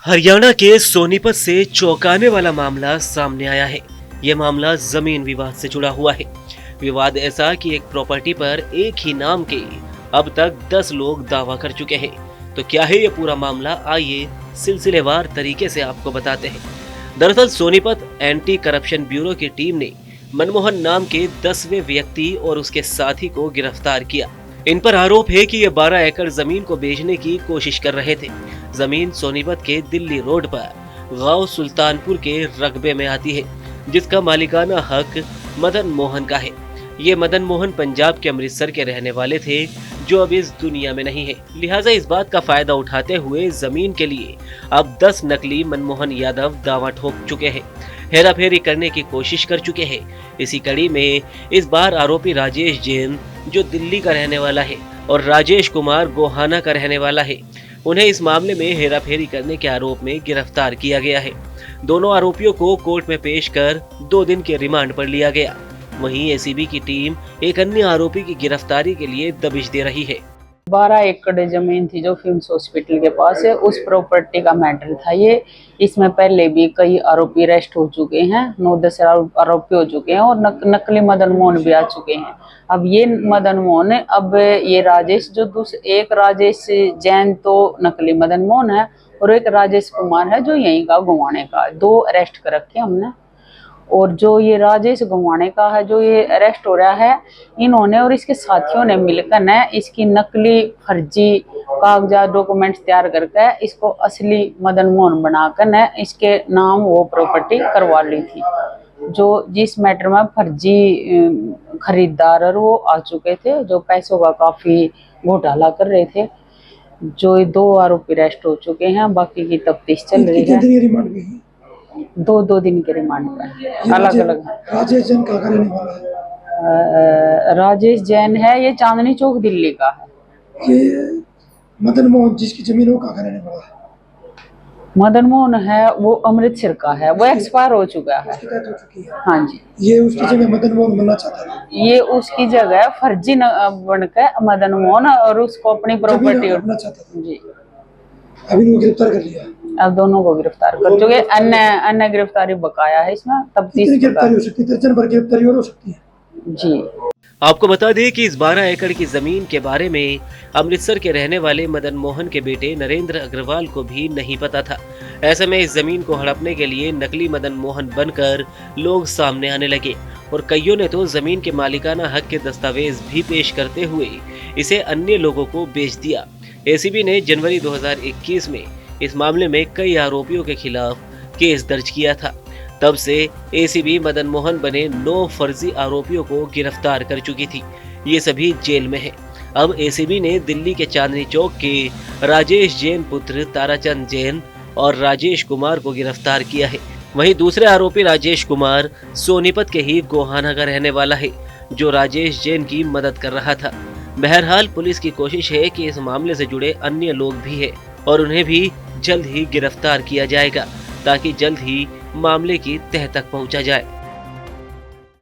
हरियाणा के सोनीपत से चौंकाने वाला मामला सामने आया है। यह मामला जमीन विवाद से जुड़ा हुआ है। विवाद ऐसा कि एक प्रॉपर्टी पर एक ही नाम के अब तक 10 लोग दावा कर चुके हैं। तो क्या है ये पूरा मामला, आइए सिलसिलेवार तरीके से आपको बताते हैं। दरअसल सोनीपत एंटी करप्शन ब्यूरो की टीम ने मनमोहन नाम के 10वें व्यक्ति और उसके साथी को गिरफ्तार किया। इन पर आरोप है कि ये 12 एकड़ जमीन को बेचने की कोशिश कर रहे थे। जमीन सोनीपत के दिल्ली रोड पर गांव सुल्तानपुर के रकबे में आती है, जिसका मालिकाना हक मदन मोहन का है। ये मदन मोहन पंजाब के अमृतसर के रहने वाले थे, जो अब इस दुनिया में नहीं है। लिहाजा इस बात का फायदा उठाते हुए जमीन के लिए अब 10 नकली मनमोहन यादव दावा ठोक चुके हैं, हेराफेरी करने की कोशिश कर चुके हैं। इसी कड़ी में इस बार आरोपी राजेश जैन, जो दिल्ली का रहने वाला है, और राजेश कुमार गोहाना का रहने वाला है, उन्हें इस मामले में हेराफेरी करने के आरोप में गिरफ्तार किया गया है। दोनों आरोपियों को कोर्ट में पेश कर 2 दिन के रिमांड पर लिया गया। वहीं एसीबी की टीम एक अन्य आरोपी की गिरफ्तारी के लिए दबिश दे रही है। 12 एकड़ जमीन थी जो फिम्स हॉस्पिटल के पास है, उस प्रॉपर्टी का मैटर था ये। इसमें पहले भी कई आरोपी अरेस्ट हो चुके हैं, 9-10 आरोपी हो चुके हैं और नकली मदन मोहन भी आ चुके हैं। अब ये मदन मोहन, अब ये राजेश, जो एक राजेश जैन तो नकली मदन मोहन है और एक राजेश कुमार है जो यहीं का गुवाने का। 2 अरेस्ट कर रखे हमने। और जो ये राजेश गंवाने का है, जो ये अरेस्ट हो रहा है, इन्होंने और इसके साथियों ने मिलकर न इसकी नकली फर्जी कागजात डॉक्यूमेंट्स तैयार करके इसको असली मदन मोहन बनाकर न इसके नाम वो प्रॉपर्टी करवा ली थी। जो जिस मैटर में फर्जी खरीदार और वो आ चुके थे, जो पैसों का काफी घोटाला कर रहे थे। जो 2 आरोपी अरेस्ट हो चुके हैं, बाकी की तफ्तीश चल रही है। 2 दिन के रिमांड पर अलग अलग। राजेश जैन कहाँ का रहने वाला है? राजेश जैन है, ये चांदनी चौक दिल्ली का है। ये मदन मोहन जिसकी जमीन हो कहाँ का रहने वाला है? मदन मोहन है वो अमृतसर का है, वो एक्सपायर हो चुका है। हाँ जी। ये उसकी जगह मदन मोहन बनना चाहता था। ये उसकी जगह फर्जी बनकर मदन मोहन और उसको अपनी प्रॉपर्टी बनना चाहता था जी। अभी वो गिरफ्तार कर लिया। अब दोनों को गिरफ्तार कर चुके। अन्य गिरफ्तारी बकाया है, इसमें तफ्तीश गिरफ्तारी हो सकती है, दर्जन भर गिरफ्तारी और हो सकती है जी। आपको बता दें कि इस 12 एकड़ की जमीन के बारे में अमृतसर के रहने वाले मदन मोहन के बेटे नरेंद्र अग्रवाल को भी नहीं पता था। ऐसे में इस जमीन को हड़पने के लिए नकली मदन मोहन बनकर लोग सामने आने लगे और कईयों ने तो जमीन के मालिकाना हक के दस्तावेज भी पेश करते हुए इसे अन्य लोगों को बेच दिया। एसीबी ने जनवरी 2021 में इस मामले में कई आरोपियों के खिलाफ केस दर्ज किया था। तब से एसीबी मदन मोहन बने 9 फर्जी आरोपियों को गिरफ्तार कर चुकी थी। ये सभी जेल में हैं। अब एसीबी ने दिल्ली के चांदनी चौक के राजेश जैन पुत्र ताराचंद जैन और राजेश कुमार को गिरफ्तार किया है। वहीं दूसरे आरोपी राजेश कुमार सोनीपत के ही गोहाना का रहने वाला है, जो राजेश जैन की मदद कर रहा था। बहरहाल पुलिस की कोशिश है कि इस मामले से जुड़े अन्य लोग भी हैं और उन्हें भी जल्द ही गिरफ्तार किया जाएगा, ताकि जल्द ही मामले की तह तक पहुंचा जाए।